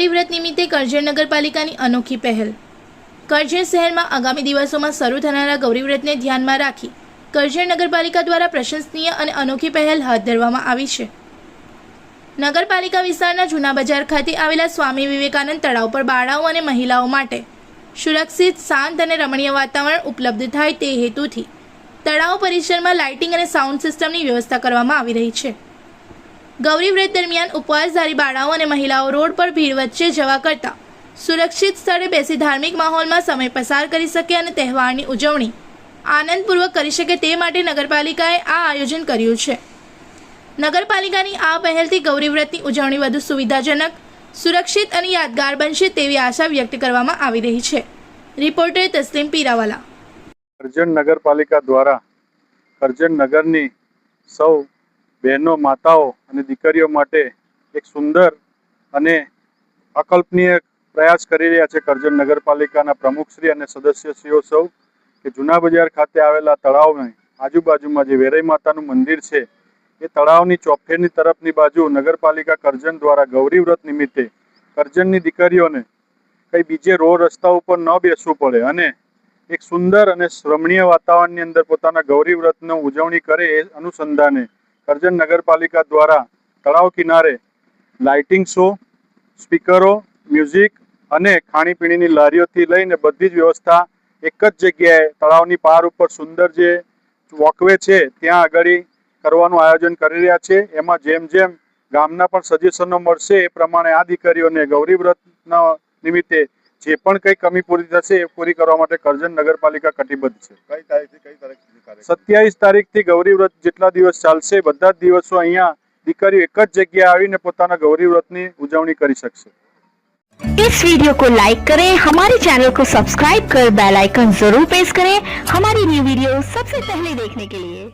ગૌરી વ્રત નિમિત્તે કરજણ નગરપાલિકાની અનોખી પહેલ। કરજણ શહેરમાં આગામી દિવસોમાં શરૂ થનારા ગૌરી વ્રતને ધ્યાનમાં રાખી કરજણ નગરપાલિકા દ્વારા પ્રશંસનીય અને અનોખી પહેલ હાથ ધરવામાં આવી છે। નગરપાલિકા વિસ્તારના જૂના બજાર ખાતે આવેલા સ્વામી વિવેકાનંદ તળાવ પર બાળાઓ અને મહિલાઓ માટે સુરક્ષિત, શાંત અને રમણીય વાતાવરણ ઉપલબ્ધ થાય તે હેતુથી તળાવ પરિસરમાં લાઇટિંગ અને સાઉન્ડ સિસ્ટમની વ્યવસ્થા કરવામાં આવી રહી છે। ગૌરી વ્રત દરમિયાન ઉપવાસધારી બાળાઓ અને મહિલાઓ રોડ પર ભીડ વચ્ચે જવા કરતાં સુરક્ષિત સ્થળે બેસી ધાર્મિક માહોલમાં સમય પસાર કરી શકે અને તહેવારની ઉજવણી આનંદપૂર્વક કરી શકે તે માટે નગરપાલિકાએ આ આયોજન કર્યું છે। નગરપાલિકાની આ પહેલથી ગૌરી વ્રતની ઉજવણી વધુ સુવિધાજનક, સુરક્ષિત અને યાદગાર બનશે તેવી આશા વ્યક્ત કરવામાં આવી રહી છે। રિપોર્ટર તસ્લીમ પીરાવાલા। કરજણ નગરપાલિકા દ્વારા કરજણ નગરની સૌ બહેનો, માતાઓ અને દીકરીઓ માટે એક સુંદર અને અકલ્પનીય પ્રયાસ કરી રહ્યા છે કરજણ નગરપાલિકાના પ્રમુખશ્રી અને સદસ્યશ્રીઓ સૌ કે જૂના બજાર ખાતે આવેલા તળાવની આજુબાજુમાં જે વેરાઈ માતાનું મંદિર છે એ તળાવની ચોફેરની તરફની બાજુ નગરપાલિકા કરજણ દ્વારા ગૌરી વ્રત નિમિત્તે કરજણની દીકરીઓને કંઈ બીજે રોડ રસ્તા ઉપર ન બેસવું પડે અને એક સુંદર અને રમણીય વાતાવરણની અંદર પોતાના ગૌરી વ્રતનો ઉજવણી કરે એ અનુસંધાને કરજણ નગરપાલિકા દ્વારા તળાવ કિનારે લાઇટિંગ શો, સ્પીકરો, મ્યુઝિક અને ખાણીપીણીની લારીઓથી લઈને બધી જ વ્યવસ્થા એક જ જગ્યાએ તળાવની પાર ઉપર સુંદર જે વોકવે છે ત્યાં આગળ કરવાનું આયોજન કરી રહ્યા છે। એમાં જેમ જેમ ગામના પણ સજેશનો મળશે એ પ્રમાણે આ દીકરીઓને ગૌરી વ્રતના નિમિત્તે જે પણ કંઈ કમી પૂરી થશે એ પૂરી કરવા માટે કરજણ નગરપાલિકા કટિબદ્ધ છે। કઈ તારીખથી 27 તારીખથી ગૌરી વ્રત જેટલા દિવસ ચાલશે બધા જ દિવસો અહીંયા દીકરીઓ એક જ જગ્યાએ આવીને પોતાના ગૌરી વ્રતની ઉજવણી કરી શકશે। इस वीडियो को लाइक करें, हमारे चैनल को सब्सक्राइब कर बेल आइकन जरूर प्रेस करें हमारी न्यू वीडियो सबसे पहले देखने के लिए।